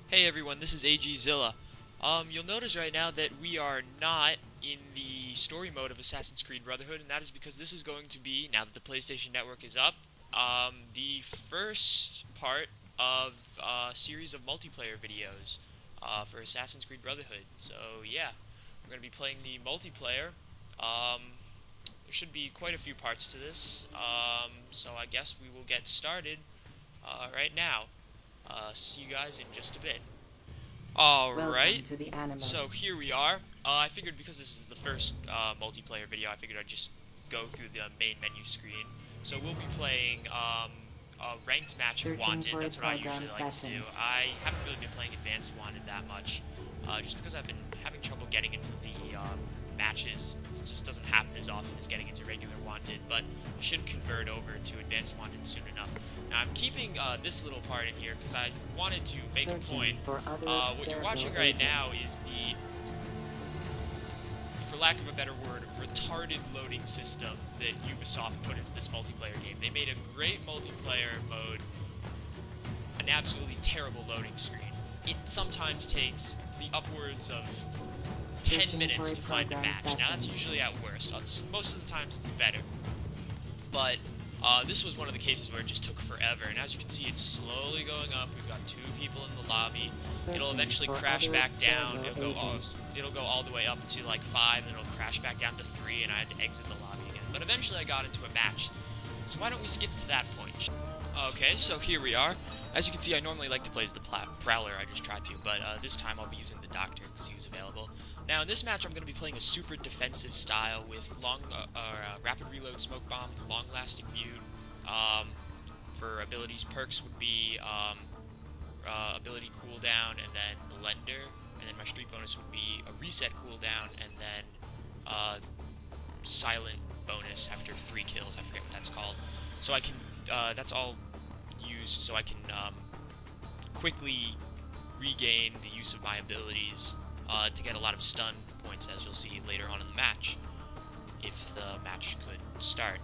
Hey everyone, this is AGZilla. You'll notice right now that we are not in the story mode of Assassin's Creed Brotherhood, and that is because this is going to be, now that the PlayStation Network is up, the first part of a series of multiplayer videos for Assassin's Creed Brotherhood. So yeah, we're going to be playing the multiplayer. There should be quite a few parts to this, so I guess we will get started right now. See you guys in just a bit. Welcome Alright, to the Animus. so here we are. I figured because this is the first multiplayer video, I figured I'd just go through the main menu screen. So we'll be playing a ranked match of Searching Wanted. for a That's what I program usually like to session. do. I haven't really been playing Advanced Wanted that much, just because I've been having trouble getting into the matches. It just doesn't happen as often as getting into regular Wanted, but I should convert over to Advanced Wanted soon enough. Now I'm keeping this little part in here because I wanted to make a point. For other What you're watching right now is the, for lack of a better word, retarded loading system that Ubisoft put into this multiplayer game. They made a great multiplayer mode, an absolutely terrible loading screen. It sometimes takes the upwards of 10 minutes to find a match. Now that's usually at worst. Most of the times it's better. But this was one of the cases where it just took forever, and as you can see, it's slowly going up. We've got 2 people in the lobby. It'll eventually crash back down. It'll go all the way up to like 5, and it'll crash back down to 3, and I had to exit the lobby again. But eventually I got into a match. So why don't we skip to that point? Okay, so here we are. As you can see, I normally like to play as the Prowler. I just tried to, but this time I'll be using the Doctor because he was available. Now, in this match, I'm going to be playing a super defensive style with rapid reload smoke bomb, long-lasting mute. For abilities, perks would be ability cooldown, and then blender, and then my streak bonus would be a reset cooldown, and then silent bonus after 3 kills. I forget what that's called. So I can, that's all used so I can quickly regain the use of my abilities to get a lot of stun points, as you'll see later on in the match, if the match could start.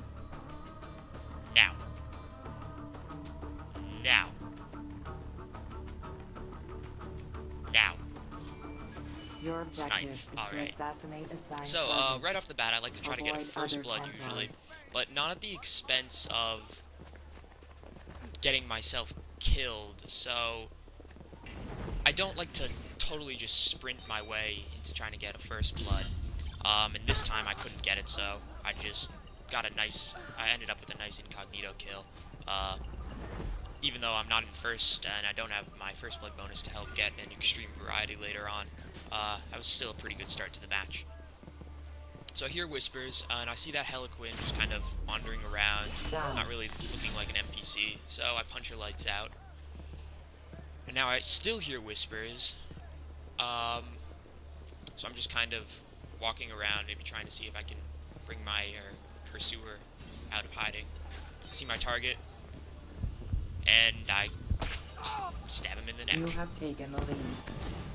Now. Your objective is to Alright. assassinate assigned So, targets. right off the bat, I like to try to get a Avoid first other blood Templars. usually, but not at the expense of getting myself killed. So, I don't like to totally just sprint my way into trying to get a first blood. And this time I couldn't get it, so I just got I ended up with a nice incognito kill. Even though I'm not in first and I don't have my first blood bonus to help get an extreme variety later on, that was still a pretty good start to the match. So I hear whispers, and I see that Heliquin just kind of wandering around, not really looking like an NPC, so I punch her lights out. And now I still hear whispers, so I'm just kind of walking around, maybe trying to see if I can bring my pursuer out of hiding. I see my target, and I stab him in the You neck. have taken the lead.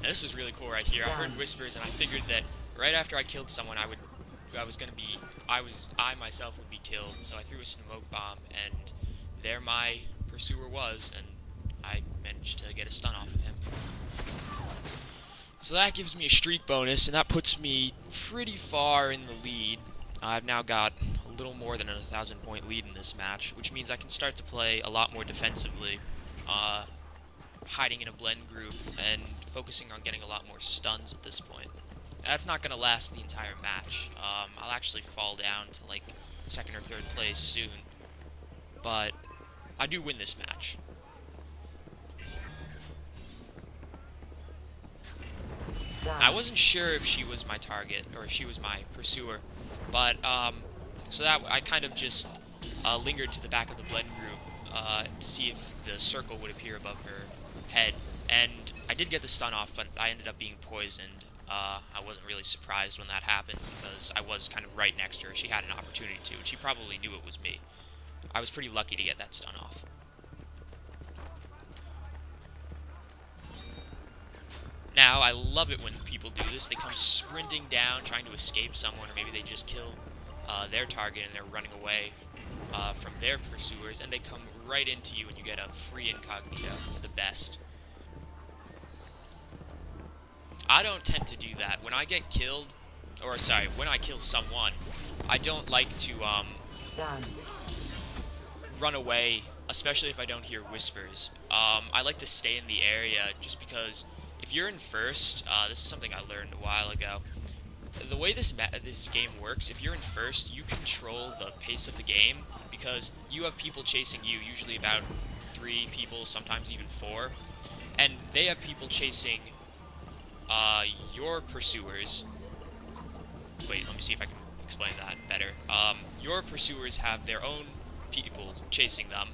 Now this was really cool right here. I heard whispers, and I figured that right after I killed someone, I myself would be killed. So I threw a smoke bomb, and there my pursuer was, and I managed to get a stun off of him. So that gives me a streak bonus, and that puts me pretty far in the lead. I've now got a little more than a 1,000-point lead in this match, which means I can start to play a lot more defensively, hiding in a blend group and focusing on getting a lot more stuns at this point. That's not going to last the entire match. I'll actually fall down to like 2nd or 3rd place soon, but I do win this match. I wasn't sure if she was my target or if she was my pursuer, but so that I kind of just lingered to the back of the blend group to see if the circle would appear above her head, and I did get the stun off, but I ended up being poisoned. I wasn't really surprised when that happened because I was kind of right next to her. She had an opportunity to, and she probably knew it was me. I was pretty lucky to get that stun off. Now, I love it when people do this. They come sprinting down, trying to escape someone, or maybe they just kill their target and they're running away from their pursuers, and they come right into you and you get a free incognito. It's the best. I don't tend to do that. When I get killed, or sorry, when I kill someone, I don't like to Done. run away, especially if I don't hear whispers. I like to stay in the area just because if you're in first, this is something I learned a while ago. The way this game works, if you're in first, you control the pace of the game because you have people chasing you, usually about 3 people, sometimes even 4, and they have people chasing your pursuers. Wait, let me see if I can explain that better. Your pursuers have their own people chasing them,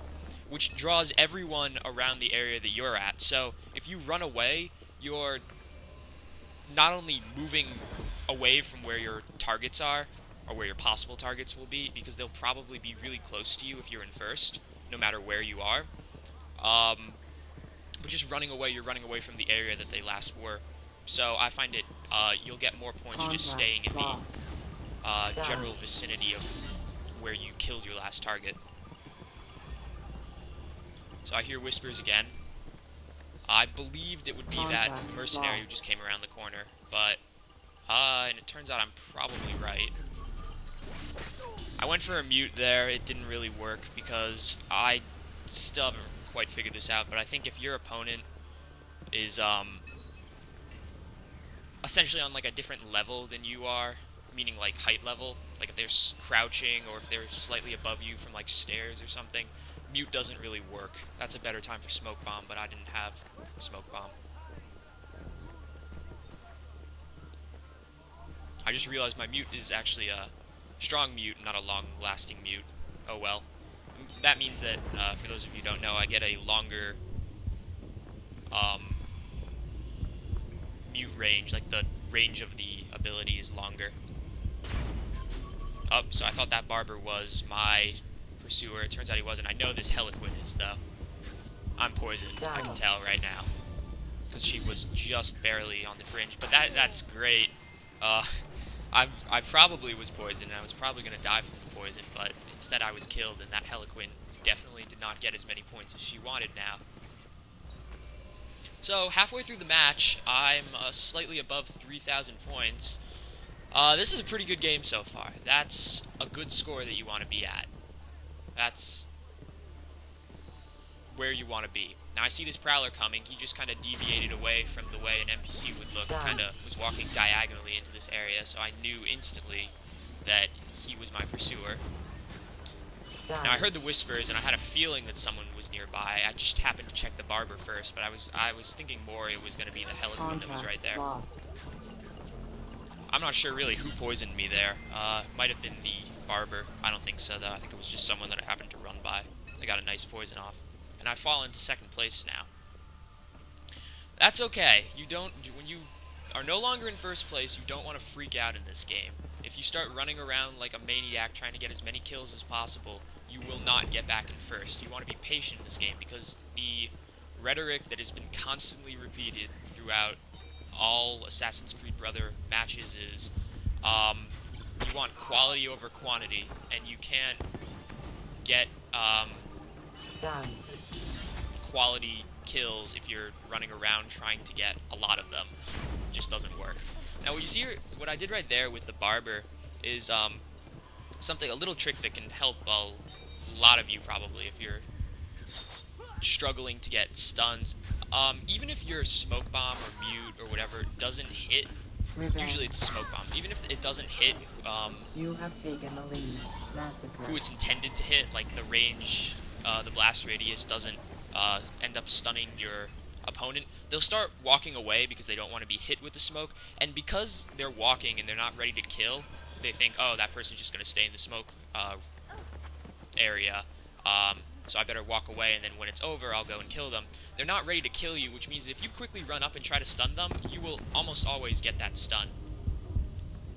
which draws everyone around the area that you're at. So if you run away, you're not only moving away from where your targets are, or where your possible targets will be, because they'll probably be really close to you if you're in first, no matter where you are. But just running away, you're running away from the area that they last were. So I find it, you'll get more points just staying in the general vicinity of where you killed your last target. So I hear whispers again. I believed it would be that mercenary who just came around the corner, but, and it turns out I'm probably right. I went for a mute there. It didn't really work because I still haven't quite figured this out, but I think if your opponent is, essentially on, like, a different level than you are, meaning, like, height level, like if they're crouching or if they're slightly above you from, like, stairs or something, mute doesn't really work. That's a better time for smoke bomb, but I didn't have smoke bomb. I just realized my mute is actually a strong mute, not a long-lasting mute. Oh well. That means that, for those of you who don't know, I get a longer mute range, like the range of the ability is longer. Oh, so I thought that barber was my pursuer. It turns out he wasn't. I know this Heliquin is, though. I'm poisoned, I can tell right now. Because she was just barely on the fringe. But that's great. I probably was poisoned, and I was probably going to die from the poison, but instead I was killed, and that Heliquin definitely did not get as many points as she wanted now. So, halfway through the match, I'm slightly above 3,000 points. This is a pretty good game so far. That's a good score that you want to be at. That's where you want to be. Now I see this Prowler coming. He just kind of deviated away from the way an NPC would look. Kind of was walking diagonally into this area, so I knew instantly that he was my pursuer. Now I heard the whispers, and I had a feeling that someone was nearby. I just happened to check the barber first, but I was thinking more it was going to be the Heliquin that was right there. I'm not sure really who poisoned me there. Might have been the barber. I don't think so, though. I think it was just someone that I happened to run by. They got a nice poison off. And I fall into second place now. That's okay. When you are no longer in first place, you don't want to freak out in this game. If you start running around like a maniac trying to get as many kills as possible, you will not get back in first. You want to be patient in this game because the rhetoric that has been constantly repeated throughout all Assassin's Creed Brother matches is you want quality over quantity, and you can't get quality kills if you're running around trying to get a lot of them. It just doesn't work. Now, what you see, what I did right there with the barber is a little trick that can help a lot of you probably if you're struggling to get stuns. Even if your smoke bomb or mute or whatever doesn't hit, usually it's a smoke bomb. Even if it doesn't hit, you have taken the lead. Massacre. Who it's intended to hit, like the range, the blast radius doesn't end up stunning your opponent, they'll start walking away because they don't want to be hit with the smoke, and because they're walking and they're not ready to kill, they think, oh, that person's just going to stay in the smoke area, so I better walk away, and then when it's over, I'll go and kill them. They're not ready to kill you, which means if you quickly run up and try to stun them, you will almost always get that stun.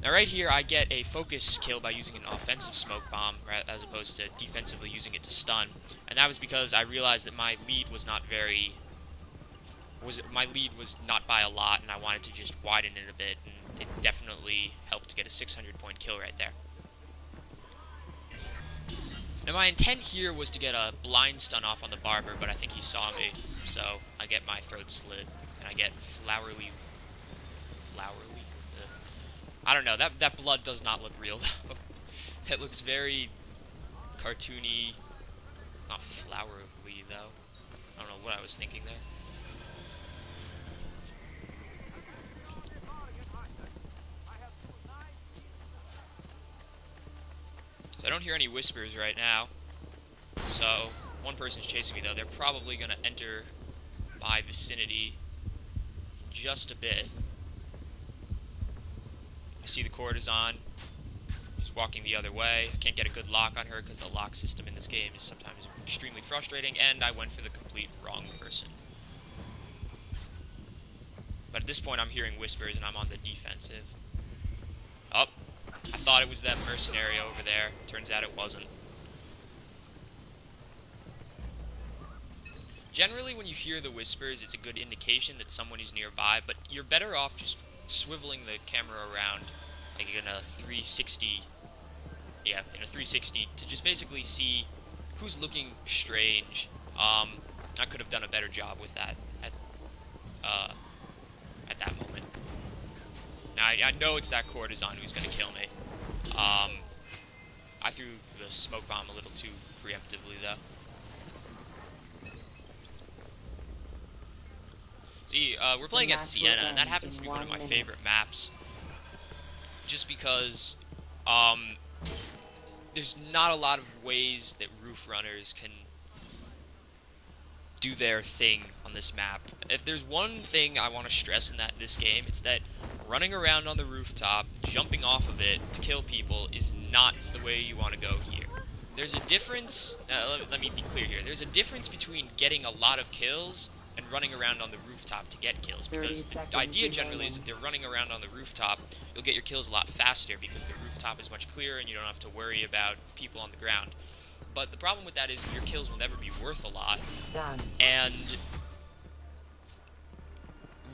Now right here, I get a focus kill by using an offensive smoke bomb, as opposed to defensively using it to stun, and that was because I realized that my lead was not by a lot, and I wanted to just widen it a bit, and it definitely helped to get a 600-point kill right there. Now my intent here was to get a blind stun off on the barber, but I think he saw me, so I get my throat slit, and I get flowery. I don't know, that blood does not look real, though. It looks very cartoony, not flowery, though. I don't know what I was thinking there. So I don't hear any whispers right now. So, one person's chasing me, though. They're probably going to enter my vicinity in just a bit. I see the courtesan. She's walking the other way. I can't get a good lock on her because the lock system in this game is sometimes extremely frustrating, and I went for the complete wrong person. But at this point, I'm hearing whispers, and I'm on the defensive. Oh, I thought it was that mercenary over there. Turns out it wasn't. Generally, when you hear the whispers, it's a good indication that someone is nearby, but you're better off just swiveling the camera around, like in a 360, yeah, in a 360, to just basically see who's looking strange. I could have done a better job with that at that moment. Now, I know it's that courtesan who's going to kill me. I threw the smoke bomb a little too preemptively, though. See, we're playing at Sienna, and that happens to be one of my favorite maps. Just because, there's not a lot of ways that roof runners can do their thing on this map. If there's one thing I want to stress in this game, it's that running around on the rooftop, jumping off of it to kill people is not the way you want to go here. There's a difference, let me be clear here, there's a difference between getting a lot of kills and running around on the rooftop to get kills, because the idea generally is if they're running around on the rooftop, you'll get your kills a lot faster because the rooftop is much clearer and you don't have to worry about people on the ground. But the problem with that is your kills will never be worth a lot, and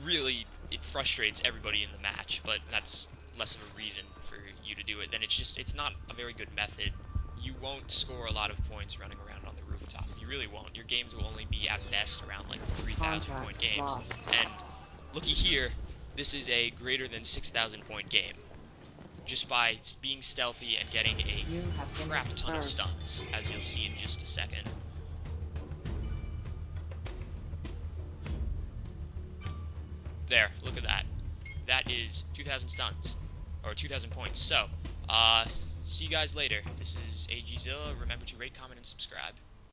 really it frustrates everybody in the match, but that's less of a reason for you to do it. Then it's not a very good method. You won't score a lot of points running around on the rooftop. You really won't. Your games will only be at best around like 3,000 point games. And looky here, this is a greater than 6,000 point game. Just by being stealthy and getting a crap ton of stuns, as you'll see in just a second. There, look at that. That is 2,000 stuns, or 2,000 points. So, see you guys later. This is AGZilla. Remember to rate, comment, and subscribe.